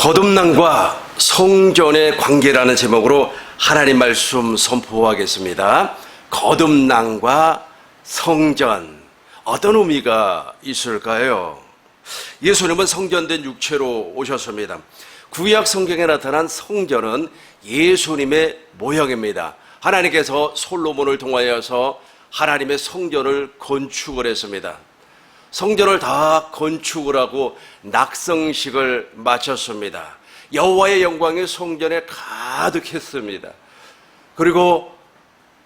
거듭남과 성전의 관계라는 제목으로 하나님 말씀 선포하겠습니다. 거듭남과 성전, 어떤 의미가 있을까요? 예수님은 성전된 육체로 오셨습니다. 구약 성경에 나타난 성전은 예수님의 모형입니다. 하나님께서 솔로몬을 통하여서 하나님의 성전을 건축을 했습니다. 성전을 다 건축을 하고 낙성식을 마쳤습니다. 여호와의 영광이 성전에 가득했습니다. 그리고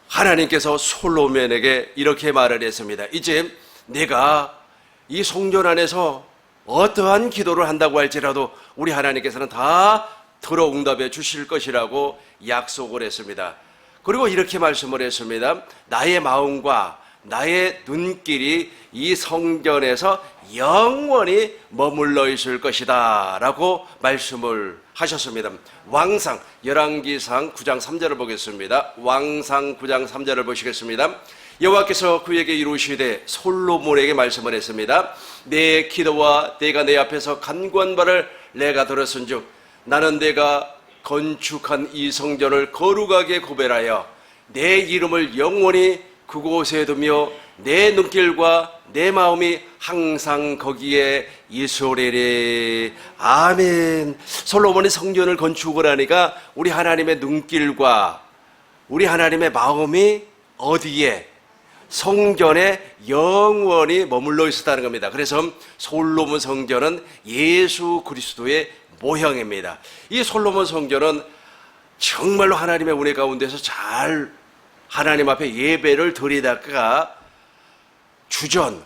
하나님께서 솔로몬에게 이렇게 말을 했습니다. 이제 내가 이 성전 안에서 어떠한 기도를 한다고 할지라도 우리 하나님께서는 다 들어 응답해 주실 것이라고 약속을 했습니다. 그리고 이렇게 말씀을 했습니다. 나의 마음과 나의 눈길이 이 성전에서 영원히 머물러 있을 것이다 라고 말씀을 하셨습니다. 왕상 열왕기상 9장 3절을 보겠습니다. 왕상 9장 3절을 보시겠습니다. 여호와께서 그에게 이루시되 솔로몬에게 말씀을 했습니다. 내 기도와 내가 내 앞에서 간구한 바를 내가 들었은즉 나는 내가 건축한 이 성전을 거룩하게 구별하여 내 이름을 영원히 그곳에 두며 내 눈길과 내 마음이 항상 거기에 있으리니. 아멘. 솔로몬이 성전을 건축을 하니까 우리 하나님의 눈길과 우리 하나님의 마음이 어디에? 성전에 영원히 머물러 있었다는 겁니다. 그래서 솔로몬 성전은 예수 그리스도의 모형입니다. 이 솔로몬 성전은 정말로 하나님의 은혜 가운데서 잘 하나님 앞에 예배를 드리다가 주전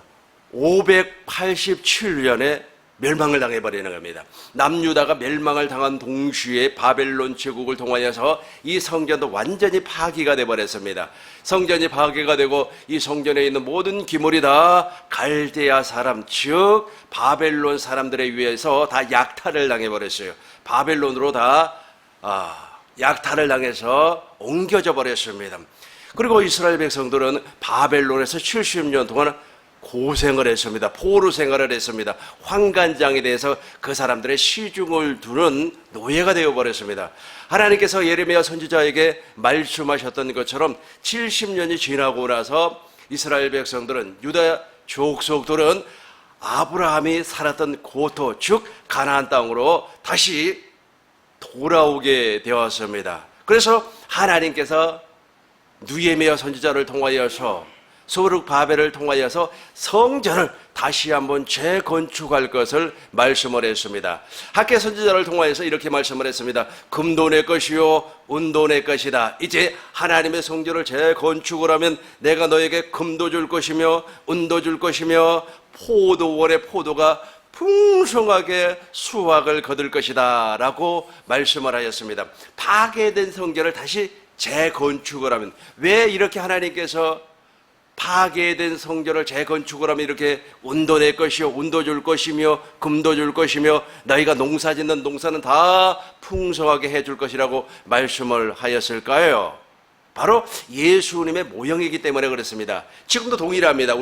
587년에 멸망을 당해버리는 겁니다. 남유다가 멸망을 당한 동시에 바벨론 제국을 통하여서 이 성전도 완전히 파괴가 되어버렸습니다. 성전이 파괴가 되고 이 성전에 있는 모든 기물이 다 갈대아 사람, 즉 바벨론 사람들에 의해서 다 약탈을 당해버렸어요. 바벨론으로 다 약탈을 당해서 옮겨져 버렸습니다. 그리고 이스라엘 백성들은 바벨론에서 70년 동안 고생을 했습니다. 포로 생활을 했습니다. 환관장에 대해서 그 사람들의 시중을 두는 노예가 되어버렸습니다. 하나님께서 예레미야 선지자에게 말씀하셨던 것처럼 70년이 지나고 나서 이스라엘 백성들은, 유다 족속들은 아브라함이 살았던 고토, 즉 가나안 땅으로 다시 돌아오게 되었습니다. 그래서 하나님께서 느헤미야 선지자를 통하여서 스룹바벨을 통하여서 성전을 다시 한번 재건축할 것을 말씀을 했습니다. 학개 선지자를 통하여서 이렇게 말씀을 했습니다. 금도 내 것이요 은도 내 것이다. 이제 하나님의 성전을 재건축을 하면 내가 너에게 금도 줄 것이며 은도 줄 것이며 포도원의 포도가 풍성하게 수확을 거둘 것이다 라고 말씀을 하였습니다. 파괴된 성전을 다시 재건축을 하면, 왜 이렇게 하나님께서 파괴된 성전을 재건축을 하면 이렇게 은도 낼 것이요 은도 줄 것이며 금도 줄 것이며 너희가 농사 짓는 농사는 다 풍성하게 해줄 것이라고 말씀을 하였을까요? 바로 예수님의 모형이기 때문에 그렇습니다. 지금도 동일합니다.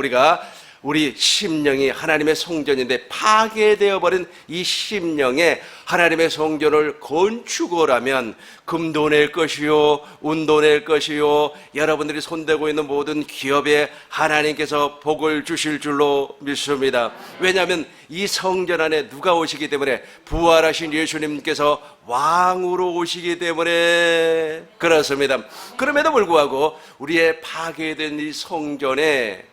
우리 심령이 하나님의 성전인데 파괴되어 버린 이 심령에 하나님의 성전을 건축을 하면 금도 낼 것이요 은도 낼 것이요 여러분들이 손대고 있는 모든 기업에 하나님께서 복을 주실 줄로 믿습니다. 왜냐하면 이 성전 안에 누가 오시기 때문에? 부활하신 예수님께서 왕으로 오시기 때문에 그렇습니다. 그럼에도 불구하고 우리의 파괴된 이 성전에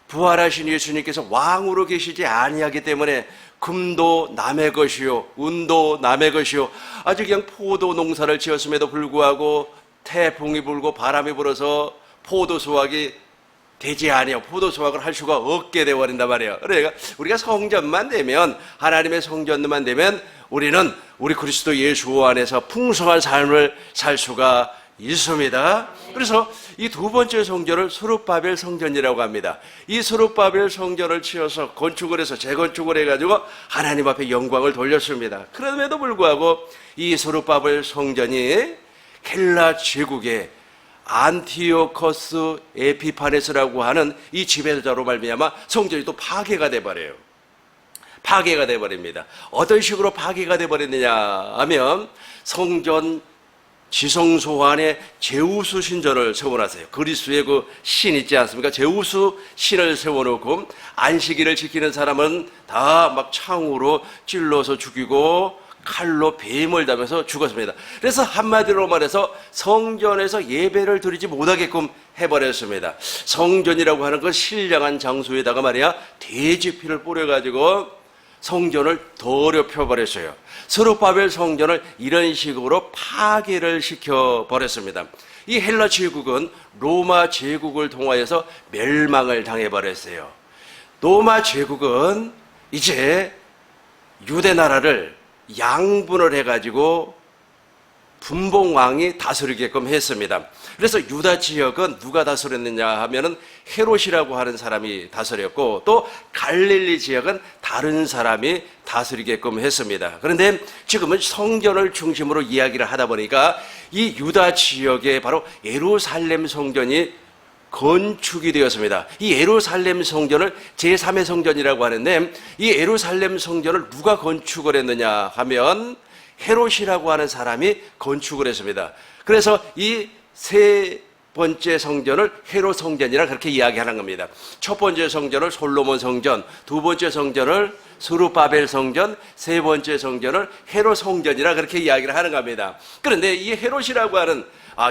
부활하신 예수님께서 왕으로 계시지 아니하기 때문에 금도 남의 것이요 은도 남의 것이요, 아주 그냥 포도 농사를 지었음에도 불구하고 태풍이 불고 바람이 불어서 포도 수확이 되지 아니하고 포도 수확을 할 수가 없게 되어버린단 말이에요. 그러니까 우리가 성전만 되면, 하나님의 성전만 되면 우리는 우리 그리스도 예수 안에서 풍성한 삶을 살 수가 있습니다. 그래서 이 두 번째 성전을 스룹바벨 성전이라고 합니다. 이 스룹바벨 성전을 치어서 건축을 해서 재건축을 해가지고 하나님 앞에 영광을 돌렸습니다. 그럼에도 불구하고 이 스룹바벨 성전이 헬라 제국의 안티오코스 에피파네스라고 하는 이 지배자로 말미암아 성전이 또 파괴가 돼버려요. 파괴가 돼버립니다. 어떤 식으로 파괴가 돼버렸느냐 하면 성전 지성소 안에 제우스 신전을 세워놨어요. 그리스의 그 신 있지 않습니까? 제우스 신을 세워놓고 안식일을 지키는 사람은 다 막 창으로 찔러서 죽이고 칼로 뱀을 담아서 죽었습니다. 그래서 한마디로 말해서 성전에서 예배를 드리지 못하게끔 해버렸습니다. 성전이라고 하는 그 신령한 장소에다가 말이야 돼지 피를 뿌려가지고 성전을 더럽혀 버렸어요. 스룹바벨 성전을 이런 식으로 파괴를 시켜 버렸습니다. 이 헬라 제국은 로마 제국을 통하여서 멸망을 당해 버렸어요. 로마 제국은 이제 유대 나라를 양분을 해가지고 분봉왕이 다스리게끔 했습니다. 그래서 유다 지역은 누가 다스렸느냐 하면은 헤롯이라고 하는 사람이 다스렸고, 또 갈릴리 지역은 다른 사람이 다스리게끔 했습니다. 그런데 지금은 성전을 중심으로 이야기를 하다 보니까 이 유다 지역에 바로 예루살렘 성전이 건축이 되었습니다. 이 예루살렘 성전을 제3의 성전이라고 하는데, 이 예루살렘 성전을 누가 건축을 했느냐 하면 헤롯이라고 하는 사람이 건축을 했습니다. 그래서 이 세 번째 성전을 헤롯 성전이라 그렇게 이야기하는 겁니다. 첫 번째 성전을 솔로몬 성전, 두 번째 성전을 스룹바벨 성전, 세 번째 성전을 헤롯 성전이라 그렇게 이야기를 하는 겁니다. 그런데 이 헤롯이라고 하는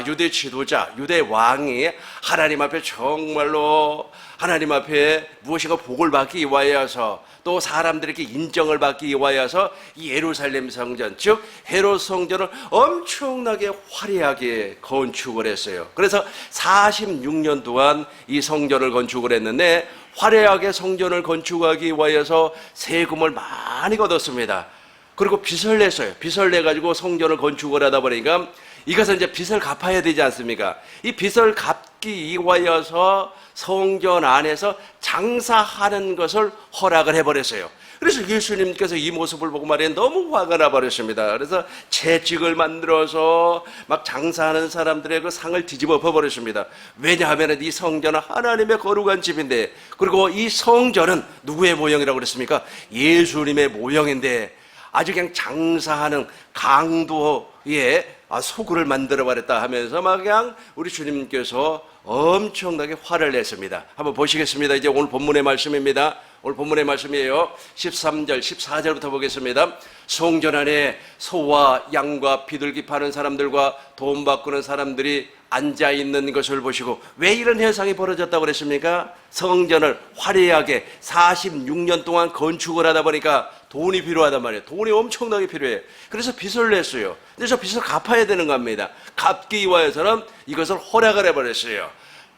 유대 지도자, 유대 왕이 하나님 앞에 정말로 하나님 앞에 무엇인가 복을 받기 위하여서, 또 사람들에게 인정을 받기 위하여서 이 예루살렘 성전, 즉 헤롯 성전을 엄청나게 화려하게 건축을 했어요. 그래서 46년 동안 이 성전을 건축을 했는데, 화려하게 성전을 건축하기 위하여서 세금을 많이 걷었습니다. 그리고 빚을 냈어요. 빚을 내가지고 성전을 건축을 하다 보니까 이것은 이제 빚을 갚아야 되지 않습니까? 이 빚을 갚기 위하여서 성전 안에서 장사하는 것을 허락을 해버렸어요. 그래서 예수님께서 이 모습을 보고 말이에요, 너무 화가 나버렸습니다. 그래서 채찍을 만들어서 막 장사하는 사람들의 그 상을 뒤집어 엎어버렸습니다. 왜냐하면 이 성전은 하나님의 거룩한 집인데, 그리고 이 성전은 누구의 모형이라고 그랬습니까? 예수님의 모형인데 아주 그냥 장사하는 강도의 소굴을 만들어버렸다 하면서 막 그냥 우리 주님께서 엄청나게 화를 냈습니다. 한번 보시겠습니다. 이제 오늘 본문의 말씀입니다. 오늘 본문의 말씀이에요. 13절, 14절부터 보겠습니다. 성전 안에 소와 양과 비둘기 파는 사람들과 돈 바꾸는 사람들이 앉아있는 것을 보시고, 왜 이런 현상이 벌어졌다고 그랬습니까? 성전을 화려하게 46년 동안 건축을 하다 보니까 돈이 필요하단 말이에요. 돈이 엄청나게 필요해요. 그래서 빚을 냈어요. 그래서 빚을 갚아야 되는 겁니다. 갚기 위해서는 이것을 허락을 해버렸어요.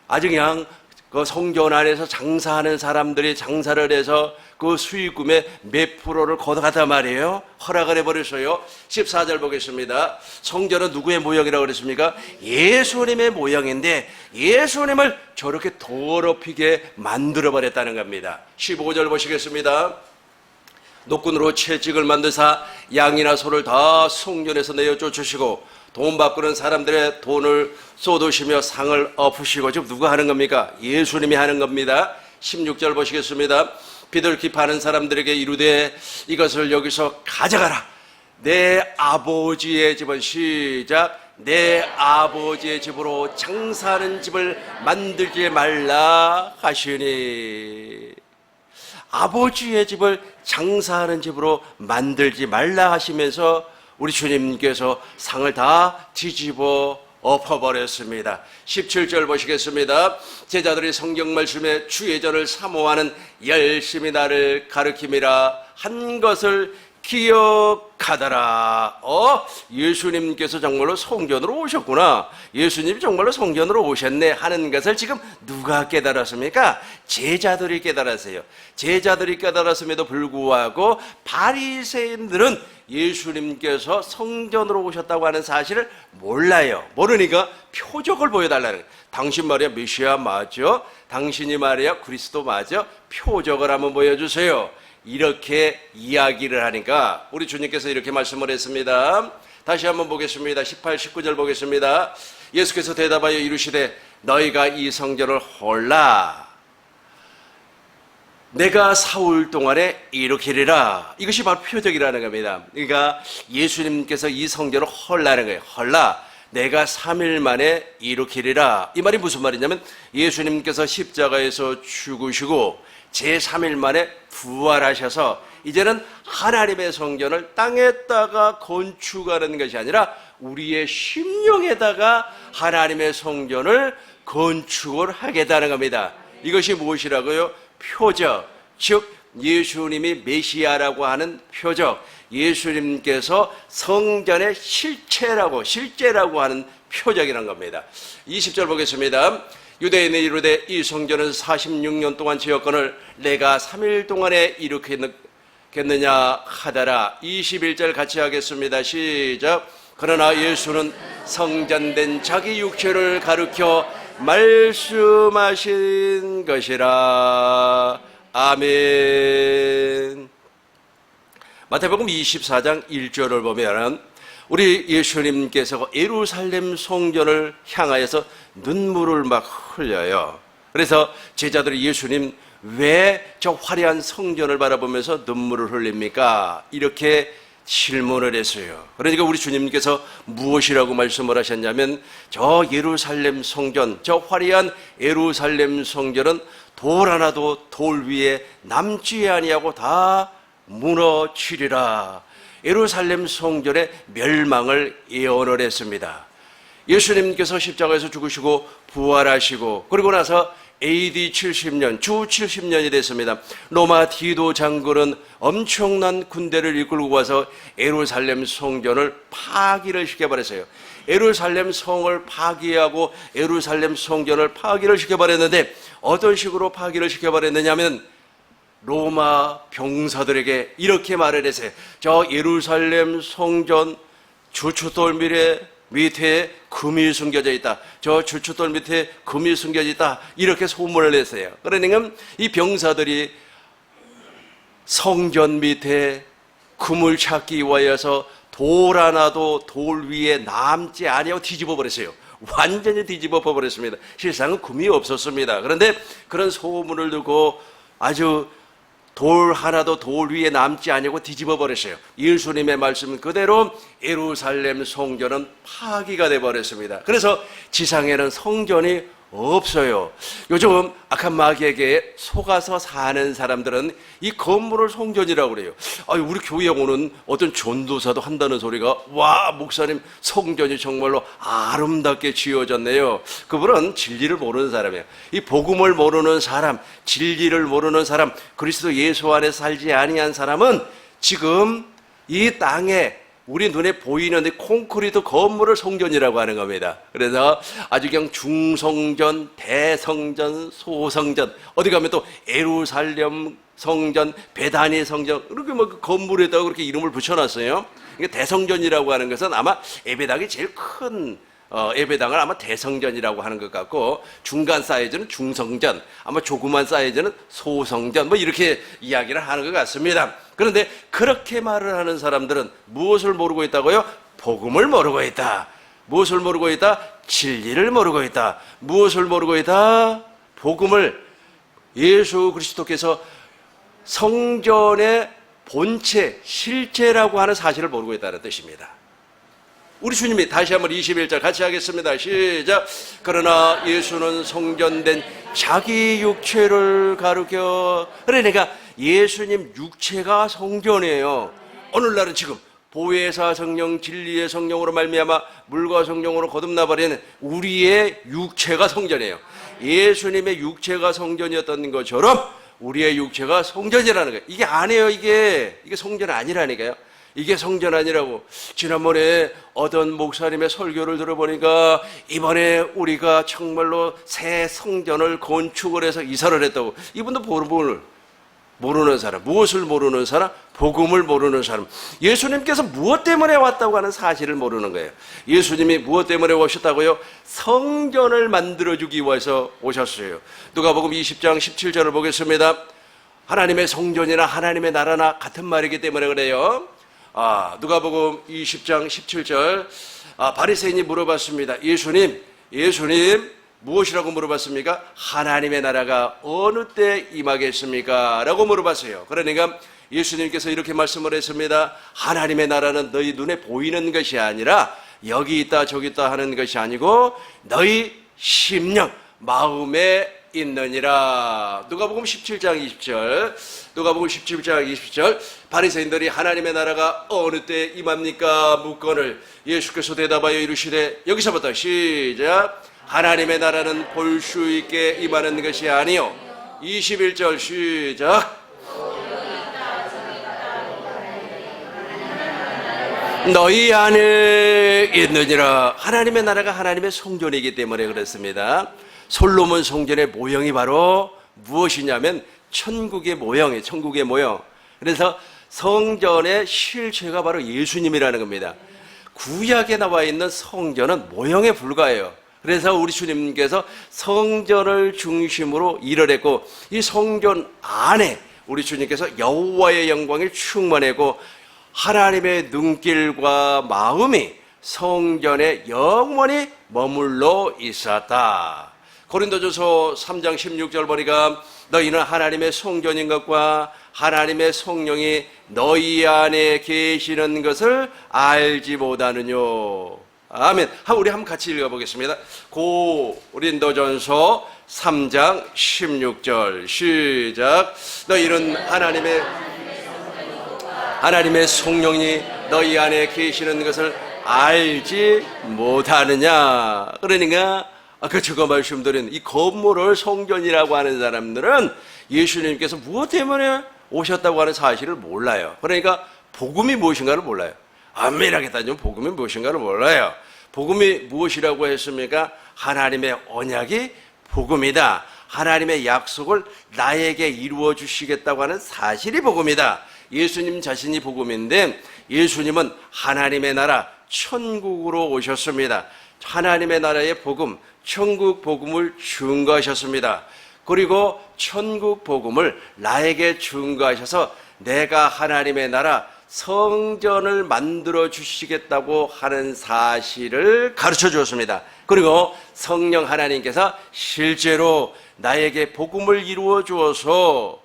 아주 그냥 그 성전 안에서 장사하는 사람들이 장사를 해서 그 수익금의 몇 프로를 걷어갔단 말이에요. 허락을 해버렸어요. 14절 보겠습니다. 성전은 누구의 모형이라고 그랬습니까? 예수님의 모형인데 예수님을 저렇게 더럽히게 만들어버렸다는 겁니다. 15절 보시겠습니다. 노끈으로 채찍을 만드사 양이나 소를 다 성전에서 내어 쫓으시고 돈 바꾸는 사람들의 돈을 쏟으시며 상을 엎으시고, 지금 누가 하는 겁니까? 예수님이 하는 겁니다. 16절 보시겠습니다. 비둘기 파는 사람들에게 이르되 이것을 여기서 가져가라. 내 아버지의 집은, 시작, 내 아버지의 집으로 장사하는 집을 만들지 말라 하시니, 아버지의 집을 장사하는 집으로 만들지 말라 하시면서 우리 주님께서 상을 다 뒤집어 엎어버렸습니다. 17절 보시겠습니다. 제자들이 성경 말씀에 주의 전을 사모하는 열심히 나를 가르킴이라 한 것을 기억하더라. 예수님께서 정말로 성전으로 오셨구나, 예수님이 정말로 성전으로 오셨네 하는 것을 지금 누가 깨달았습니까? 제자들이 깨달았어요. 제자들이 깨달았음에도 불구하고 바리새인들은 예수님께서 성전으로 오셨다고 하는 사실을 몰라요. 모르니까 표적을 보여달라는 거예요. 당신 말이야 메시아 맞죠? 당신이 말이야 그리스도 맞죠? 표적을 한번 보여주세요. 이렇게 이야기를 하니까 우리 주님께서 이렇게 말씀을 했습니다. 다시 한번 보겠습니다. 18, 19절 보겠습니다. 예수께서 대답하여 이르시되 너희가 이 성전을 홀라 내가 사흘 동안에 이루키리라. 이것이 바로 표적이라는 겁니다. 그러니까 예수님께서 이 성전을 헐라는 거예요. 헐라. 내가 3일 만에 이루키리라. 이 말이 무슨 말이냐면 예수님께서 십자가에서 죽으시고 제3일 만에 부활하셔서 이제는 하나님의 성전을 땅에다가 건축하는 것이 아니라 우리의 심령에다가 하나님의 성전을 건축을 하겠다는 겁니다. 이것이 무엇이라고요? 표적, 즉 예수님이 메시아라고 하는 표적, 예수님께서 성전의 실제라고 하는 표적이라는 겁니다. 20절 보겠습니다. 유대인이 이르되 이 성전은 46년 동안 지었거늘 내가 3일 동안에 일으켰느냐 하더라. 21절 같이 하겠습니다. 시작. 그러나 예수는 성전된 자기 육체를 가르쳐 말씀하신 것이라. 아멘. 마태복음 24장 1절을 보면 우리 예수님께서 예루살렘 성전을 향하여서 눈물을 막 흘려요. 그래서 제자들이 예수님 왜 저 화려한 성전을 바라보면서 눈물을 흘립니까? 이렇게 질문을 했어요. 그러니까 우리 주님께서 무엇이라고 말씀을 하셨냐면 저 예루살렘 성전, 저 화려한 예루살렘 성전은 돌 하나도 돌 위에 남지 아니하고 다 무너지리라. 예루살렘 성전의 멸망을 예언을 했습니다. 예수님께서 십자가에서 죽으시고 부활하시고 그리고 나서 AD 70년, 주 70년이 됐습니다. 로마 디도 장군은 엄청난 군대를 이끌고 와서 예루살렘 성전을 파기를 시켜버렸어요. 예루살렘 성을 파기하고 예루살렘 성전을 파기를 시켜버렸는데 어떤 식으로 파기를 시켜버렸느냐면 로마 병사들에게 이렇게 말을 했어요. 저 예루살렘 성전 주춧돌 밑에 금이 숨겨져 있다. 저 주춧돌 밑에 금이 숨겨져 있다. 이렇게 소문을 냈어요. 그러니까 이 병사들이 성전 밑에 금을 찾기 위하여서 돌 하나도 돌 위에 남지 아니하고 뒤집어 버렸어요. 완전히 뒤집어 버렸습니다. 실상은 금이 없었습니다. 그런데 그런 소문을 듣고 아주 돌 하나도 돌 위에 남지 아니하고 뒤집어 버렸어요. 예수님의 말씀은 그대로 예루살렘 성전은 파기가 돼 버렸습니다. 그래서 지상에는 성전이 없어요. 요즘 악한 마귀에게 속아서 사는 사람들은 이 건물을 성전이라고 그래요. 우리 교회에 오는 어떤 전도사도 한다는 소리가 와 목사님 성전이 정말로 아름답게 지어졌네요. 그분은 진리를 모르는 사람이에요. 이 복음을 모르는 사람, 진리를 모르는 사람, 그리스도 예수 안에 살지 아니한 사람은 지금 이 땅에 우리 눈에 보이는 콘크리트 건물을 성전이라고 하는 겁니다. 그래서 아주 그냥 중성전, 대성전, 소성전, 어디 가면 또 예루살렘 성전, 베다니 성전, 이렇게 그 건물에다가 그렇게 이름을 붙여놨어요. 그러니까 대성전이라고 하는 것은 아마 예배당이 제일 큰 예배당을 아마 대성전이라고 하는 것 같고 중간 사이즈는 중성전, 아마 조그만 사이즈는 소성전 뭐 이렇게 이야기를 하는 것 같습니다. 그런데 그렇게 말을 하는 사람들은 무엇을 모르고 있다고요? 복음을 모르고 있다. 무엇을 모르고 있다? 진리를 모르고 있다. 무엇을 모르고 있다? 복음을 예수 그리스도께서 성전의 본체, 실제라고 하는 사실을 모르고 있다는 뜻입니다. 우리 주님이 다시 한번 21절 같이 하겠습니다. 시작. 그러나 예수는 성전된 자기 육체를 가르쳐. 그러니까 예수님 육체가 성전이에요. 오늘날은 지금 보혜사 성령, 진리의 성령으로 말미암아 물과 성령으로 거듭나버리는 우리의 육체가 성전이에요. 예수님의 육체가 성전이었던 것처럼 우리의 육체가 성전이라는 거예요. 이게 아니에요. 이게 성전 아니라니까요. 이게 성전 아니라고. 지난번에 어떤 목사님의 설교를 들어보니까 이번에 우리가 정말로 새 성전을 건축을 해서 이사를 했다고. 이분도 복음을 모르는 사람. 무엇을 모르는 사람? 복음을 모르는 사람. 예수님께서 무엇 때문에 왔다고 하는 사실을 모르는 거예요. 예수님이 무엇 때문에 오셨다고요? 성전을 만들어주기 위해서 오셨어요. 누가복음 20장 17절을 보겠습니다. 하나님의 성전이나 하나님의 나라나 같은 말이기 때문에 그래요. 누가복음 20장 17절 바리새인이 물어봤습니다. 예수님 무엇이라고 물어봤습니까? 하나님의 나라가 어느 때 임하겠습니까? 라고 물어봤어요. 그러니까 예수님께서 이렇게 말씀을 했습니다. 하나님의 나라는 너희 눈에 보이는 것이 아니라 여기 있다 저기 있다 하는 것이 아니고 너희 심령 마음에 있느니라. 누가복음 17장 20절. 누가복음 17장 20절. 바리새인들이 하나님의 나라가 어느 때 임합니까? 묻거늘 예수께서 대답하여 이르시되, 여기서부터 시작. 하나님의 나라는 볼 수 있게 임하는 것이 아니요. 21절 시작. 너희 안에 있느니라. 하나님의 나라가 하나님의 성전이기 때문에 그렇습니다. 솔로몬 성전의 모형이 바로 무엇이냐면 천국의 모형이에요. 천국의 모형. 그래서 성전의 실체가 바로 예수님이라는 겁니다. 구약에 나와 있는 성전은 모형에 불과해요. 그래서 우리 주님께서 성전을 중심으로 일을 했고, 이 성전 안에 우리 주님께서 여호와의 영광이 충만하고 하나님의 눈길과 마음이 성전에 영원히 머물러 있었다. 고린도전서 3장 16절 보니까 너희는 하나님의 성전인 것과 하나님의 성령이 너희 안에 계시는 것을 알지 못하느뇨. 아멘. 우리 한번 같이 읽어보겠습니다. 고린도전서 3장 16절 시작. 너희는 하나님의 성령이 너희 안에 계시는 것을 알지 못하느냐. 그러니까 아까 제가 말씀드린 이 건물을 성전이라고 하는 사람들은 예수님께서 무엇 때문에 오셨다고 하는 사실을 몰라요. 그러니까 복음이 무엇인가를 몰라요. 엄밀하게 따지면 복음이 무엇인가를 몰라요. 복음이 무엇이라고 했습니까? 하나님의 언약이 복음이다. 하나님의 약속을 나에게 이루어 주시겠다고 하는 사실이 복음이다. 예수님 자신이 복음인데 예수님은 하나님의 나라 천국으로 오셨습니다. 하나님의 나라의 복음, 천국 복음을 증거하셨습니다. 그리고 천국 복음을 나에게 증거하셔서 내가 하나님의 나라 성전을 만들어 주시겠다고 하는 사실을 가르쳐 주었습니다. 그리고 성령 하나님께서 실제로 나에게 복음을 이루어 주셔서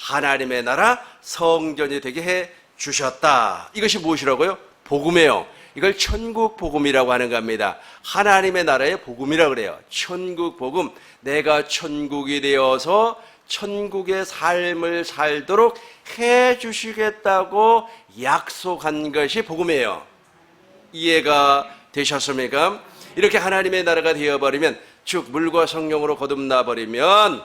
하나님의 나라 성전이 되게 해 주셨다. 이것이 무엇이라고요? 복음이에요. 이걸 천국 복음이라고 하는 겁니다. 하나님의 나라의 복음이라고 그래요. 천국 복음. 내가 천국이 되어서 천국의 삶을 살도록 해 주시겠다고 약속한 것이 복음이에요. 이해가 되셨습니까? 이렇게 하나님의 나라가 되어버리면, 즉 물과 성령으로 거듭나 버리면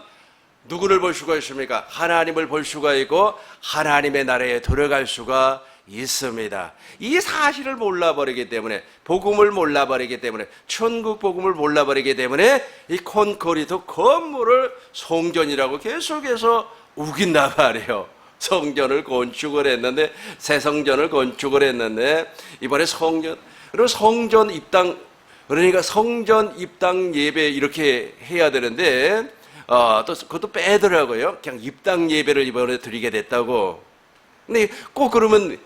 누구를 볼 수가 있습니까? 하나님을 볼 수가 있고 하나님의 나라에 들어갈 수가 있습니다. 이 사실을 몰라버리기 때문에, 복음을 몰라버리기 때문에, 천국 복음을 몰라버리기 때문에 이 콘크리트 건물을 성전이라고 계속해서 우긴단 말이에요. 성전을 건축을 했는데, 새 성전을 건축을 했는데 이번에 성전, 그리고 성전 입당, 그러니까 성전 입당 예배 이렇게 해야 되는데 또 그것도 빼더라고요. 그냥 입당 예배를 이번에 드리게 됐다고. 근데 꼭 그러면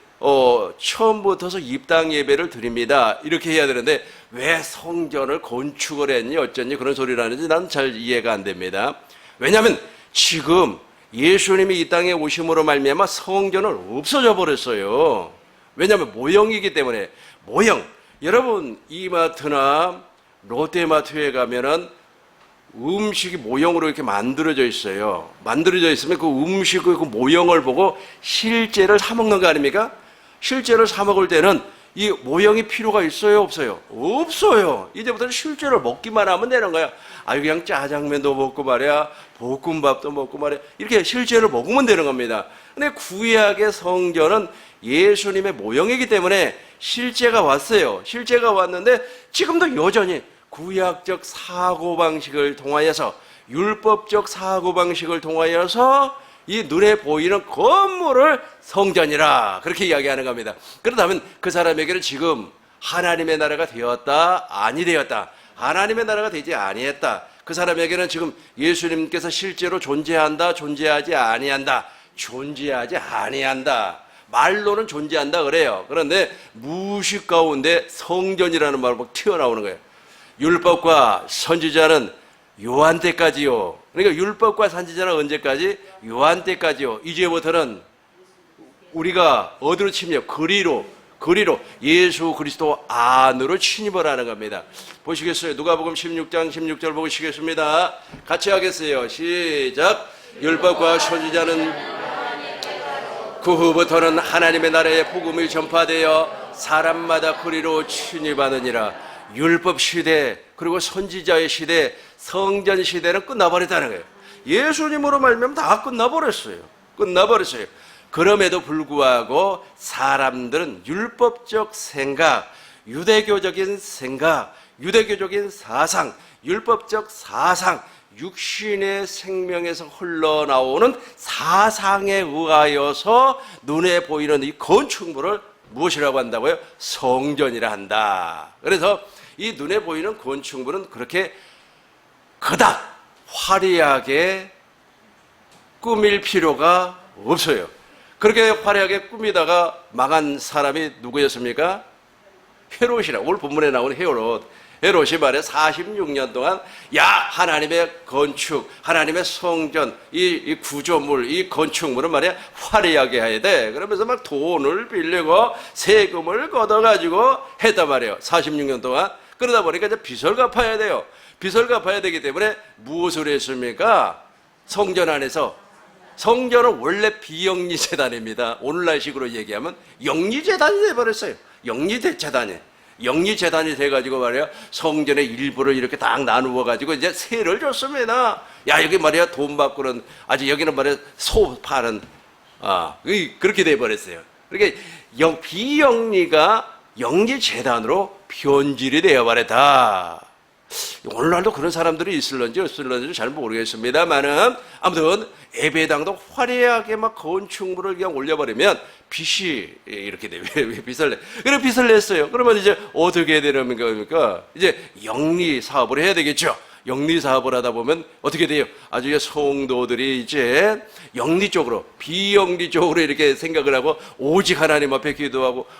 처음부터서 입당 예배를 드립니다 이렇게 해야 되는데 왜 성전을 건축을 했니 어쩌니 그런 소리를 하는지 나는 잘 이해가 안 됩니다. 왜냐하면 지금 예수님이 이 땅에 오심으로 말미암아 성전은 없어져 버렸어요. 왜냐하면 모형이기 때문에. 모형. 여러분 이마트나 롯데마트에 가면은 음식이 모형으로 이렇게 만들어져 있어요. 만들어져 있으면 그 음식의 그 모형을 보고 실제를 사 먹는 거 아닙니까? 실제를 사 먹을 때는 이 모형이 필요가 있어요, 없어요? 없어요. 이제부터는 실제로 먹기만 하면 되는 거야. 그냥 짜장면도 먹고 말이야, 볶음밥도 먹고 말이야, 이렇게 실제로 먹으면 되는 겁니다. 근데 구약의 성전은 예수님의 모형이기 때문에 실제가 왔어요. 실제가 왔는데 지금도 여전히 구약적 사고방식을 통하여서, 율법적 사고방식을 통하여서 이 눈에 보이는 건물을 성전이라 그렇게 이야기하는 겁니다. 그렇다면 그 사람에게는 지금 하나님의 나라가 되었다, 아니 되었다? 하나님의 나라가 되지 아니했다. 그 사람에게는 지금 예수님께서 실제로 존재한다, 존재하지 아니한다? 존재하지 아니한다. 말로는 존재한다 그래요. 그런데 무의식 가운데 성전이라는 말이 막 튀어나오는 거예요. 율법과 선지자는 요한 때까지요. 그러니까 율법과 선지자는 언제까지? 요한 때까지요. 이제부터는 우리가 어디로 침입해요? 그리로 예수 그리스도 안으로 침입을 하는 겁니다. 보시겠어요? 누가복음 16장 16절 보시겠습니다. 같이 하겠어요. 시작. 율법과 선지자는 그 후부터는 하나님의 나라의 복음이 전파되어 사람마다 그리로 침입하느니라. 율법 시대 그리고 선지자의 시대, 성전 시대는 끝나버렸다는 거예요. 예수님으로 말미암아 다 끝나버렸어요. 그럼에도 불구하고 사람들은 율법적 생각, 유대교적인 생각, 유대교적인 사상, 율법적 사상, 육신의 생명에서 흘러나오는 사상에 의하여서 눈에 보이는 이 건축물을 무엇이라고 한다고요? 성전이라 한다. 그래서 이 눈에 보이는 건축물은 그렇게 그닥 화려하게 꾸밀 필요가 없어요. 그렇게 화려하게 꾸미다가 망한 사람이 누구였습니까? 헤롯이라. 오늘 본문에 나오는 헤롯이 말해 46년 동안 하나님의 건축, 하나님의 성전, 이 구조물, 이 건축물은 말이야 화려하게 해야 돼. 그러면서 막 돈을 빌리고 세금을 걷어가지고 했단 말이에요. 46년 동안. 그러다 보니까 이제 빚을 갚아야 돼요. 빚을 갚아야 되기 때문에 무엇을 했습니까? 성전 안에서. 성전은 원래 비영리 재단입니다. 오늘날식으로 얘기하면 영리 재단이 돼버렸어요. 영리 재단이 돼가지고 말이야 성전의 일부를 이렇게 딱 나누어 가지고 이제 세를 줬습니다. 여기 말이야 돈 받고는 아주 여기는 말이야 소 파는 그렇게 돼버렸어요. 그러니까 비영리가 영리 재단으로 변질이 되어버렸다. 오늘날도 그런 사람들이 있을런지 없을런지 잘 모르겠습니다만은 아무튼 예배당도 화려하게 막 건축물을 그냥 올려버리면 빚이 이렇게 돼요. 왜 빚을 내? 그래 빚을 냈어요. 그러면 이제 어떻게 되는 겁니까? 이제 영리 사업을 해야 되겠죠. 영리 사업을 하다 보면 어떻게 돼요? 아주 성도들이 이제 영리 쪽으로, 비영리 쪽으로 이렇게 생각을 하고 오직 하나님 앞에 기도하고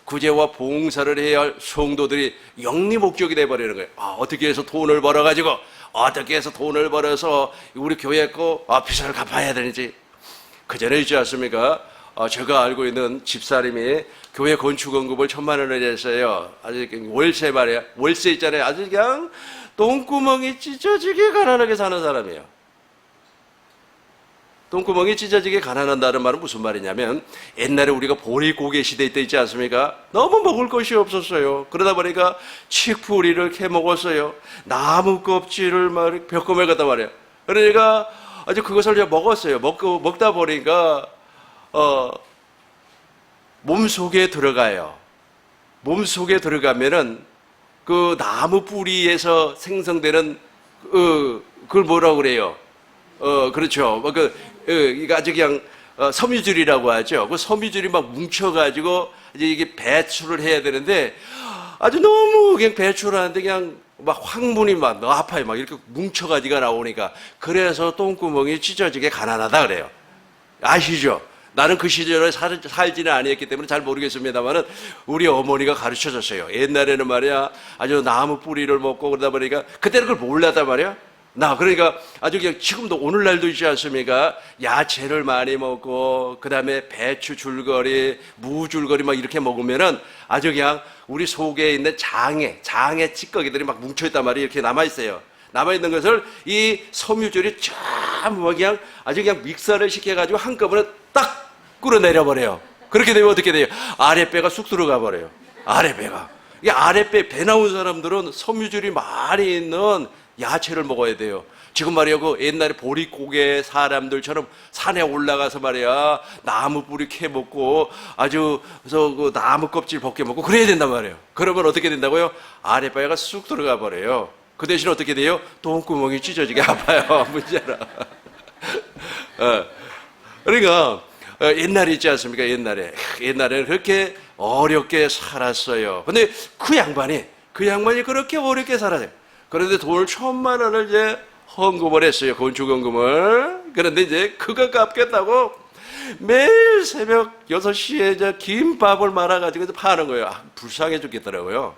구제와 봉사를 해야 할 성도들이 영리 목적이 돼버리는 거예요. 어떻게 해서 돈을 벌어가지고 우리 교회 거 빚을 갚아야 되는지. 그 전에 있지 않습니까? 제가 알고 있는 집사님이 교회 건축 언급을 1,000만 원을 했어요. 아주 월세 말이야. 월세 있잖아요. 아주 그냥 똥구멍이 찢어지게 가난하게 사는 사람이에요. 똥구멍이 찢어지게 가난한다는 말은 무슨 말이냐면 옛날에 우리가 보릿고개 시대 때 있지 않습니까? 너무 먹을 것이 없었어요. 그러다 보니까 칡뿌리를 캐 먹었어요. 나무 껍질을 막 벽금에 갖다 말이야. 그러니까 아주 그것을 이제 먹었어요. 먹다 보니까 몸속에 들어가요. 몸속에 들어가면은 그 나무 뿌리에서 생성되는 그걸 뭐라고 그래요? 그렇죠. 이거 아주 그냥 섬유질이라고 하죠. 그 섬유질이 막 뭉쳐가지고 이제 이게 배출을 해야 되는데 아주 너무 그냥 배출하는데 그냥 막 황분이 막 아파요. 막 이렇게 뭉쳐가지고 나오니까 그래서 똥구멍이 찢어지게 가난하다 그래요. 아시죠? 나는 그 시절에 살지는 아니었기 때문에 잘 모르겠습니다만은 우리 어머니가 가르쳐 줬어요. 옛날에는 말이야 아주 나무 뿌리를 먹고 그러다 보니까 그때는 그걸 몰랐단 말이야. 그러니까 아주 그냥 지금도 오늘날도 있지 않습니까? 야채를 많이 먹고 그 다음에 배추 줄거리, 무 줄거리 막 이렇게 먹으면은 아주 그냥 우리 속에 있는 장에 찌꺼기들이 막 뭉쳐있단 말이에요. 이렇게 남아있어요. 남아있는 것을 이 섬유질이 전부 그냥 아주 그냥 믹서를 시켜가지고 한꺼번에 딱 끌어내려버려요. 그렇게 되면 어떻게 돼요? 아랫배가 쑥 들어가 버려요. 아랫배가. 이 아랫배 배 나온 사람들은 섬유질이 많이 있는 야채를 먹어야 돼요. 지금 말이야 그 옛날에 보릿고개 사람들처럼 산에 올라가서 말이야 나무 뿌리 캐 먹고 아주 그래서 그 나무 껍질 벗겨 먹고 그래야 된단 말이에요. 그러면 어떻게 된다고요? 아랫배가 쑥 들어가 버려요. 그 대신 어떻게 돼요? 똥구멍이 찢어지게 아파요. 문제라. 그러니까 옛날에 있지 않습니까? 옛날에 그렇게 어렵게 살았어요. 근데 그 양반이 그렇게 어렵게 살았어요. 그런데 돈을 1,000만 원을 이제 헌금을 했어요. 건축헌금을. 그런데 이제 그거 갚겠다고 매일 새벽 6시에 김밥을 말아가지고 파는 거예요. 불쌍해 죽겠더라고요.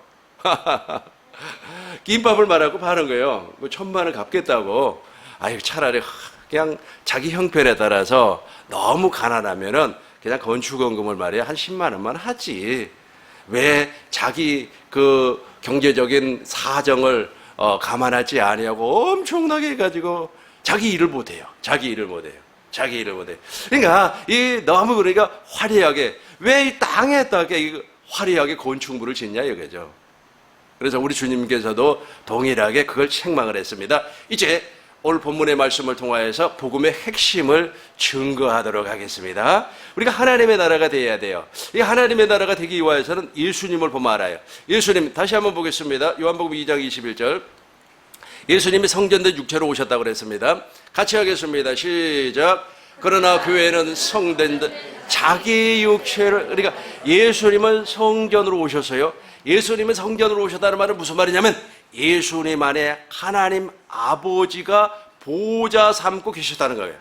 김밥을 말하고 파는 거예요. 뭐 1,000만 원 갚겠다고. 아유, 차라리 그냥 자기 형편에 따라서 너무 가난하면은 그냥 건축원금을 말이야 한 10만 원만 하지. 왜 자기 그 경제적인 사정을 감안하지 아니하고 엄청나게 해가지고 자기 일을 못해요. 자기 일을 못해요. 자기 일을 못해요. 그러니까 이 너무 그러니까 화려하게 왜 이 땅에다가 화려하게 건축물을 짓냐 이거죠. 그래서 우리 주님께서도 동일하게 그걸 책망을 했습니다. 이제 오늘 본문의 말씀을 통하여서 복음의 핵심을 증거하도록 하겠습니다. 우리가 하나님의 나라가 되어야 돼요. 이 하나님의 나라가 되기 위해서는 예수님을 보면 알아요. 예수님 다시 한번 보겠습니다. 요한복음 2장 21절. 예수님이 성전된 육체로 오셨다고 그랬습니다. 같이 하겠습니다. 시작. 그러나 교회는 성된 자기 육체를, 그러니까 예수님은 성전으로 오셨어요. 예수님은 성전으로 오셨다는 말은 무슨 말이냐면 예수님 안에 하나님 아버지가 보좌 삼고 계셨다는 거예요.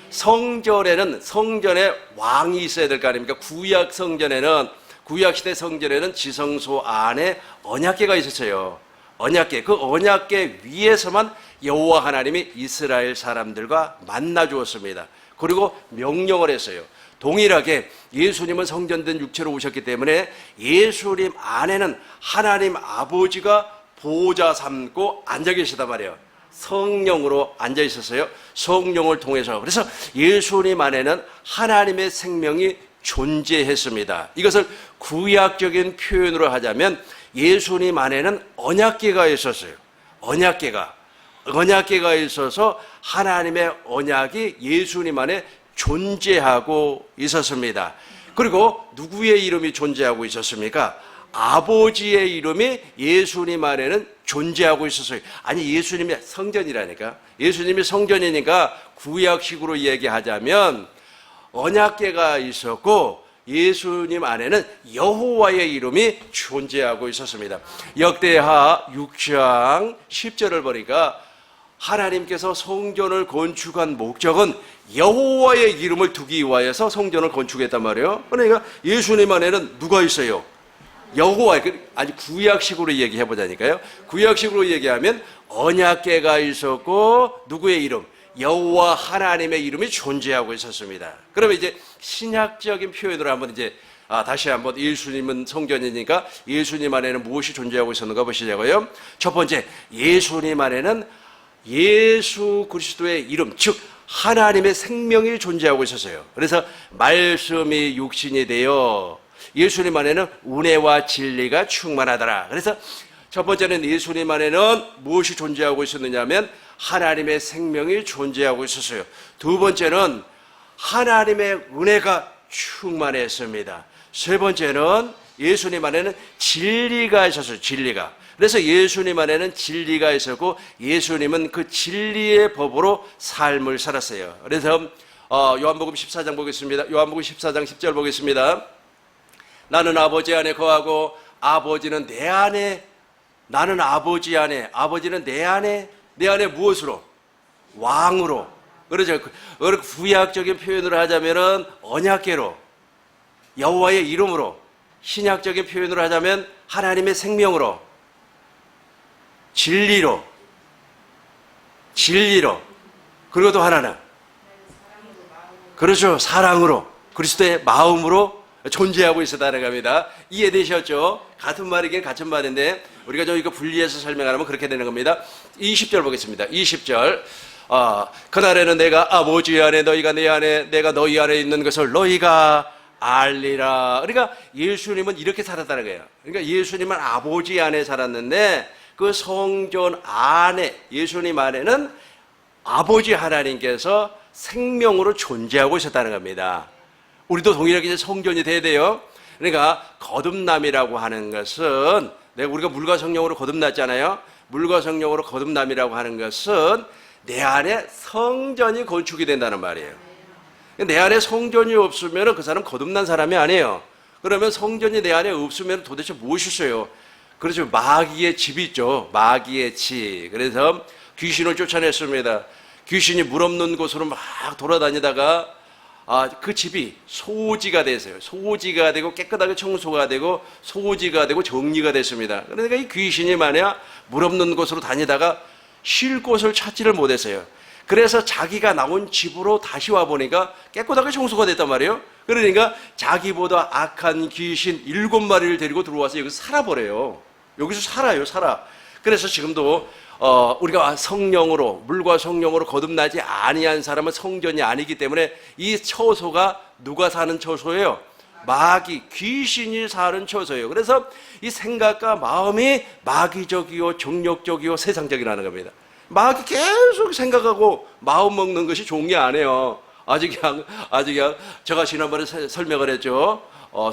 성전에는 성전에 왕이 있어야 될 거 아닙니까? 구약 성전에는, 구약시대 성전에는 지성소 안에 언약궤가 있었어요. 언약궤, 그 언약궤 위에서만 여호와 하나님이 이스라엘 사람들과 만나 주었습니다. 그리고 명령을 했어요. 동일하게 예수님은 성전된 육체로 오셨기 때문에 예수님 안에는 하나님 아버지가 보좌 삼고 앉아 계시단 말이에요. 성령으로 앉아 있었어요. 성령을 통해서. 그래서 예수님 안에는 하나님의 생명이 존재했습니다. 이것을 구약적인 표현으로 하자면 예수님 안에는 언약궤가 있었어요. 언약궤가 있어서 하나님의 언약이 예수님 안에 존재하고 있었습니다. 그리고 누구의 이름이 존재하고 있었습니까? 아버지의 이름이 예수님 안에는 존재하고 있었어요. 아니, 예수님이 성전이라니까. 예수님이 성전이니까 구약식으로 얘기하자면 언약궤가 있었고 예수님 안에는 여호와의 이름이 존재하고 있었습니다. 역대하 6장 10절을 보니까 하나님께서 성전을 건축한 목적은 여호와의 이름을 두기 위하여서 성전을 건축했단 말이에요. 그러니까 예수님 안에는 누가 있어요? 여호와. 아니, 구약식으로 얘기해보자니까요. 구약식으로 얘기하면 언약궤가 있었고 누구의 이름? 여호와 하나님의 이름이 존재하고 있었습니다. 그러면 이제 신약적인 표현으로 한번 이제 다시 한번 예수님은 성전이니까 예수님 안에는 무엇이 존재하고 있었는가 보시자고요. 첫 번째, 예수님 안에는 예수 그리스도의 이름, 즉 하나님의 생명이 존재하고 있었어요. 그래서 말씀이 육신이 되어 예수님 안에는 은혜와 진리가 충만하더라. 그래서 첫 번째는 예수님 안에는 무엇이 존재하고 있었느냐면 하나님의 생명이 존재하고 있었어요. 두 번째는 하나님의 은혜가 충만했습니다. 세 번째는 예수님 안에는 진리가 있었어요. 진리가. 그래서 예수님 안에는 진리가 있었고 예수님은 그 진리의 법으로 삶을 살았어요. 그래서 요한복음 14장 보겠습니다. 요한복음 14장 10절 보겠습니다. 나는 아버지 안에 거하고 아버지는 내 안에, 나는 아버지 안에, 아버지는 내 안에 무엇으로? 왕으로. 그러죠. 구약적인 표현으로 하자면은 언약궤로, 여호와의 이름으로, 신약적인 표현으로 하자면 하나님의 생명으로, 진리로, 그리고 또 하나는 그렇죠. 사랑으로, 그리스도의 마음으로 존재하고 있었다는 겁니다. 이해되셨죠? 같은 말이긴 같은 말인데 우리가 좀 이거 분리해서 설명하면 그렇게 되는 겁니다. 20절 보겠습니다. 20절. 그날에는 내가 아버지 안에 너희가 내 안에 내가 너희 안에 있는 것을 너희가 알리라. 그러니까 예수님은 이렇게 살았다는 거예요. 그러니까 예수님은 아버지 안에 살았는데 그 성전 안에, 예수님 안에는 아버지 하나님께서 생명으로 존재하고 있었다는 겁니다. 우리도 동일하게 이제 성전이 돼야 돼요. 그러니까 거듭남이라고 하는 것은, 우리가 물과 성령으로 거듭났잖아요. 물과 성령으로 거듭남이라고 하는 것은 내 안에 성전이 건축이 된다는 말이에요. 내 안에 성전이 없으면 그 사람 거듭난 사람이 아니에요. 그러면 성전이 내 안에 없으면 도대체 무엇이 있어요? 그렇죠. 마귀의 집이 있죠. 마귀의 집. 그래서 귀신을 쫓아냈습니다. 귀신이 물 없는 곳으로 막 돌아다니다가 그 집이 소지가 됐어요. 소지가 되고 깨끗하게 청소가 되고 소지가 되고 정리가 됐습니다. 그러니까 이 귀신이 만약 물 없는 곳으로 다니다가 쉴 곳을 찾지를 못했어요. 그래서 자기가 나온 집으로 다시 와보니까 깨끗하게 청소가 됐단 말이에요. 그러니까 자기보다 악한 귀신 7마리를 데리고 들어와서 여기서 살아버려요. 여기서 살아. 그래서 지금도 우리가 성령으로, 물과 성령으로 거듭나지 아니한 사람은 성전이 아니기 때문에 이 처소가 누가 사는 처소예요? 마귀, 귀신이 사는 처소예요. 그래서 이 생각과 마음이 마귀적이요, 정력적이요, 세상적이라는 겁니다. 마귀 계속 생각하고 마음 먹는 것이 좋은 게 아니에요. 아직 제가 지난번에 설명을 했죠.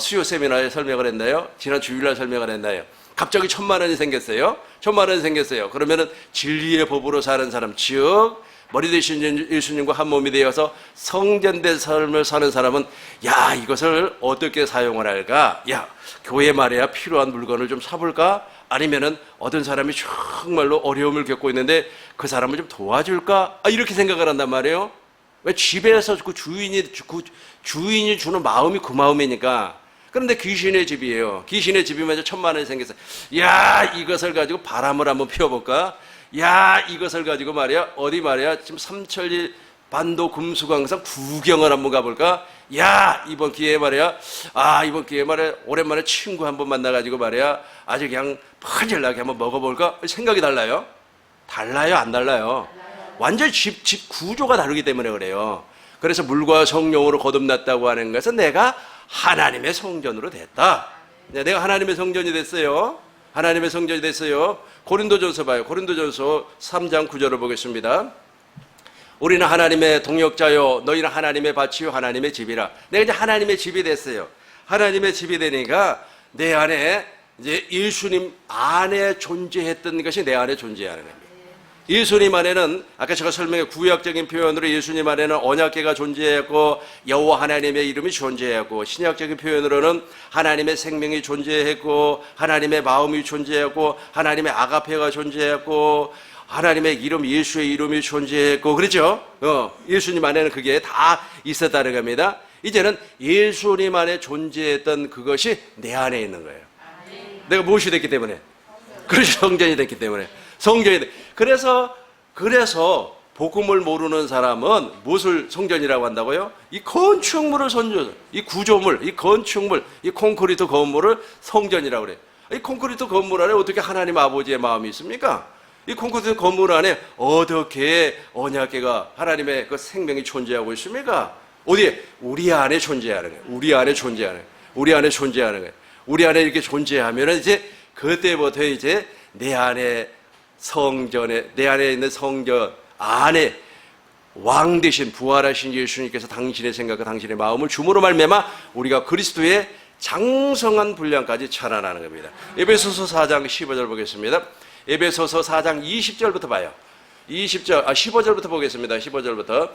수요 세미나에 설명을 했나요? 지난 주일날 설명을 했나요? 갑자기 1,000,000원이 생겼어요. 1,000,000원이 생겼어요. 그러면은 진리의 법으로 사는 사람, 즉 머리 대신 예수님과 한 몸이 되어서 성전된 삶을 사는 사람은 야, 이것을 어떻게 사용을 할까? 야, 교회 말이야 필요한 물건을 좀 사볼까? 아니면은 어떤 사람이 정말로 어려움을 겪고 있는데 그 사람을 좀 도와줄까? 이렇게 생각을 한단 말이에요. 왜? 집에서 그 주인이 주는 마음이 그 마음이니까. 그런데 귀신의 집이에요. 귀신의 집이면 1,000,000원이 생겼어요. 야, 이것을 가지고 바람을 한번 피워볼까? 야, 이것을 가지고 말이야, 어디 말이야, 지금 삼천리 반도 금수강산 구경을 한번 가볼까? 야, 이번 기회에 말이야, 오랜만에 친구 한번 만나가지고 말이야, 아주 그냥 퍼질나게 한번 먹어볼까? 생각이 달라요? 달라요, 안 달라요? 완전히 집 구조가 다르기 때문에 그래요. 그래서 물과 성령으로 거듭났다고 하는 것은 내가 하나님의 성전으로 됐다. 내가 하나님의 성전이 됐어요. 하나님의 성전이 됐어요. 고린도전서 봐요. 고린도전서 3장 9절을 보겠습니다. 우리는 하나님의 동역자요, 너희는 하나님의 밭이요, 하나님의 집이라. 내가 이제 하나님의 집이 됐어요. 하나님의 집이 되니까 내 안에 이제 예수님 안에 존재했던 것이 내 안에 존재하는 겁니다. 예수님 안에는 아까 제가 설명해 구약적인 표현으로 예수님 안에는 언약궤가 존재했고 여호와 하나님의 이름이 존재했고, 신약적인 표현으로는 하나님의 생명이 존재했고 하나님의 마음이 존재했고 하나님의 아가페가 존재했고 하나님의 이름 예수의 이름이 존재했고, 그렇죠? 예수님 안에는 그게 다 있었다는 겁니다. 이제는 예수님 안에 존재했던 그것이 내 안에 있는 거예요. 내가 무엇이 됐기 때문에? 그렇죠. 성전이 됐기 때문에. 성전이 돼. 그래서 복음을 모르는 사람은 무엇을 성전이라고 한다고요? 이 건축물을 이 구조물, 이 건축물, 이 콘크리트 건물을 성전이라고 그래요. 이 콘크리트 건물 안에 어떻게 하나님 아버지의 마음이 있습니까? 이 콘크리트 건물 안에 어떻게 언약궤가 하나님의 그 생명이 존재하고 있습니까? 어디에? 우리 안에 존재하는 거예요. 우리 안에 존재하는 거예요. 우리 안에 존재하는 거예요. 우리 안에 이렇게 존재하면은 이제 그때부터 이제 내 안에 성전에, 내 안에 있는 성전 안에 왕 되신 부활하신 예수님께서 당신의 생각과 당신의 마음을 줌으로 말미암아 우리가 그리스도의 장성한 분량까지 자라나는 겁니다. 에베소서 4장 15절 보겠습니다. 에베소서 4장 20절부터 봐요. 15절부터 보겠습니다. 15절부터.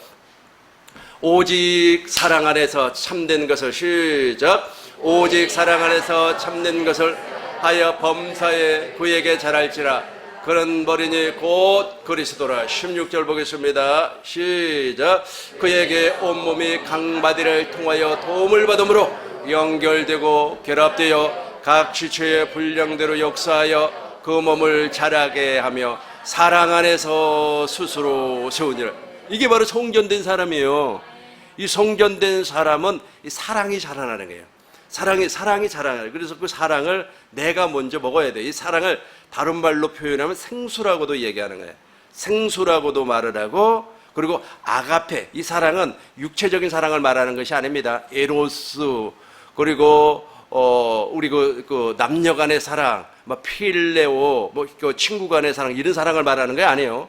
오직 사랑 안에서 참된 것을, 시작. 오직 사랑 안에서 참된 것을 하여 범사에 그에게 잘할지라. 그런 머리니 곧 그리스도라. 16절 보겠습니다. 시작. 그에게 온몸이 강바디를 통하여 도움을 받음으로 연결되고 결합되어 각 지체의 분량대로 역사하여 그 몸을 자라게 하며 사랑 안에서 스스로 세우니라. 이게 바로 성전된 사람이에요. 이 성전된 사람은 이 사랑이 자라나는 거예요. 사랑이 자라나요. 그래서 그 사랑을 내가 먼저 먹어야 돼. 이 사랑을 다른 말로 표현하면 생수라고도 얘기하는 거예요. 생수라고도 말을 하고, 그리고 아가페, 이 사랑은 육체적인 사랑을 말하는 것이 아닙니다. 에로스, 그리고 우리 그 남녀 간의 사랑, 필레오, 그 친구 간의 사랑, 이런 사랑을 말하는 게 아니에요.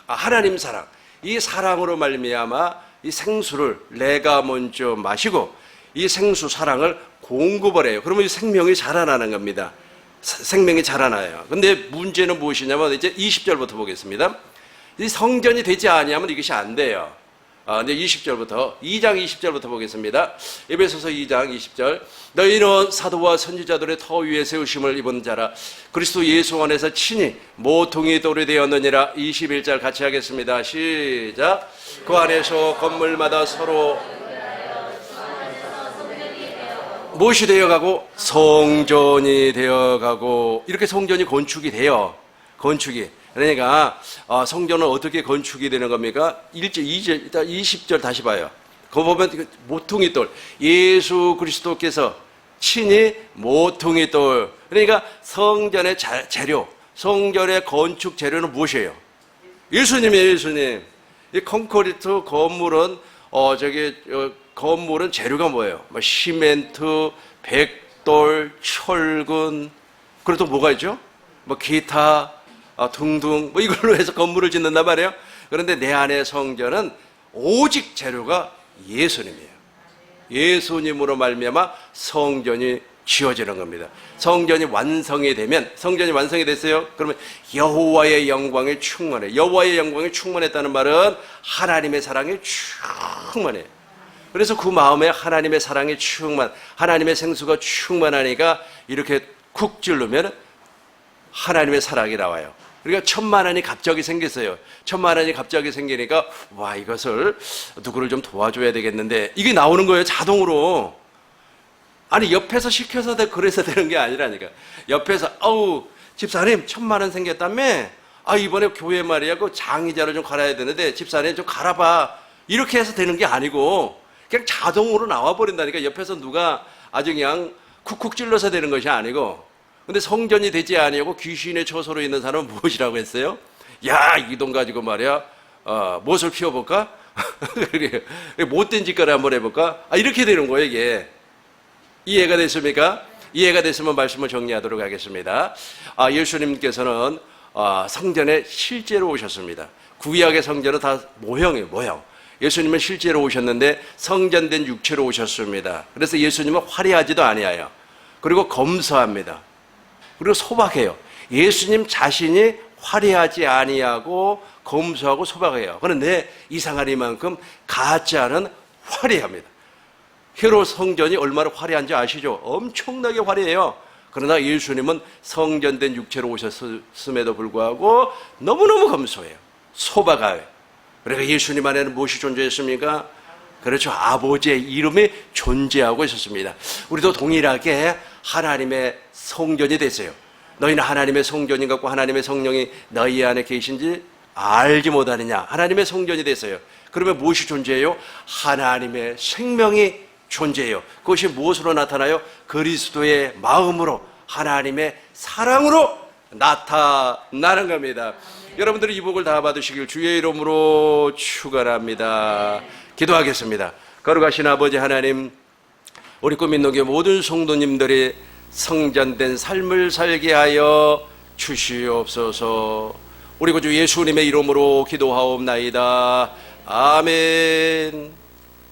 하나님 사랑. 이 사랑으로 말미암아 이 생수를 내가 먼저 마시고 이 생수 사랑을 공급을 해요. 그러면 이 생명이 자라나는 겁니다. 생명이 자라나요. 근데 문제는 무엇이냐면 이제 20절부터 보겠습니다. 이 성전이 되지 아니하면 이것이 안 돼요. 이제 20절부터 2장 20절부터 보겠습니다. 에베소서 2장 20절. 너희는 사도와 선지자들의 터 위에 세우심을 입은 자라. 그리스도 예수 안에서 친히 모퉁이 돌이 되었느니라. 21절 같이 하겠습니다. 시작. 그 안에서 건물마다 서로 무엇이 되어가고? 성전이 되어가고. 이렇게 성전이 건축이 돼요. 건축이. 그러니까 성전은 어떻게 건축이 되는 겁니까? 1절, 2절, 20절 다시 봐요. 그거 보면 모퉁이 돌. 예수 그리스도께서 친히 모퉁이 돌. 그러니까 성전의 재료, 성전의 건축 재료는 무엇이에요? 예수님이에요, 예수님. 이 콘크리트 건물은 건물은 재료가 뭐예요? 뭐 시멘트, 백돌, 철근, 그리고 또 뭐가 있죠? 뭐 기타 등등 뭐 이걸로 해서 건물을 짓는단 말이에요. 그런데 내 안의 성전은 오직 재료가 예수님이에요. 예수님으로 말미암아 성전이 지어지는 겁니다. 성전이 완성이 되면, 성전이 완성이 됐어요. 그러면 여호와의 영광이 충만해. 여호와의 영광이 충만했다는 말은 하나님의 사랑이 충만해요. 그래서 그 마음에 하나님의 사랑이 하나님의 생수가 충만하니까 이렇게 쿡 찌르면 하나님의 사랑이 나와요. 그러니까 1,000,000원이 갑자기 생겼어요. 1,000,000원이 갑자기 생기니까 와, 이것을 누구를 좀 도와줘야 되겠는데 이게 나오는 거예요, 자동으로. 아니, 옆에서 시켜서 그래서 되는 게 아니라니까. 옆에서 집사님 1,000,000원 생겼다며? 이번에 교회 말이야 그 장의자를 좀 갈아야 되는데 집사님 좀 갈아봐. 이렇게 해서 되는 게 아니고 그냥 자동으로 나와버린다니까. 옆에서 누가 아주 그냥 쿡쿡 찔러서 되는 것이 아니고. 근데 성전이 되지 아니하고 귀신의 처소로 있는 사람은 무엇이라고 했어요? 야, 이 돈 가지고 말이야 무엇을 피워볼까? 못된 짓거리 한번 해볼까? 이렇게 되는 거예요, 이게. 이해가 됐습니까? 이해가 됐으면 말씀을 정리하도록 하겠습니다. 예수님께서는 성전에 실제로 오셨습니다. 구약의 성전은 다 모형이에요, 모형. 예수님은 실제로 오셨는데 성전된 육체로 오셨습니다. 그래서 예수님은 화려하지도 아니하여, 그리고 검소합니다. 그리고 소박해요. 예수님 자신이 화려하지 아니하고 검소하고 소박해요. 그런데 이상하리만큼 가짜는 화려합니다. 헤롯 성전이 얼마나 화려한지 아시죠? 엄청나게 화려해요. 그러나 예수님은 성전된 육체로 오셨음에도 불구하고 너무너무 검소해요. 소박해요. 그러니까 예수님 안에는 무엇이 존재했습니까? 그렇죠. 아버지의 이름이 존재하고 있었습니다. 우리도 동일하게 하나님의 성전이 됐어요. 너희는 하나님의 성전인 것 같고 하나님의 성령이 너희 안에 계신지 알지 못하느냐. 하나님의 성전이 됐어요. 그러면 무엇이 존재해요? 하나님의 생명이 존재해요. 그것이 무엇으로 나타나요? 그리스도의 마음으로, 하나님의 사랑으로 나타나는 겁니다. 여러분들이 이 복을 다 받으시길 주의 이름으로 축원합니다. 기도하겠습니다. 거룩하신 아버지 하나님, 우리 꾸민노교회 모든 성도님들이 성전된 삶을 살게 하여 주시옵소서. 우리 구주 예수님의 이름으로 기도하옵나이다. 아멘.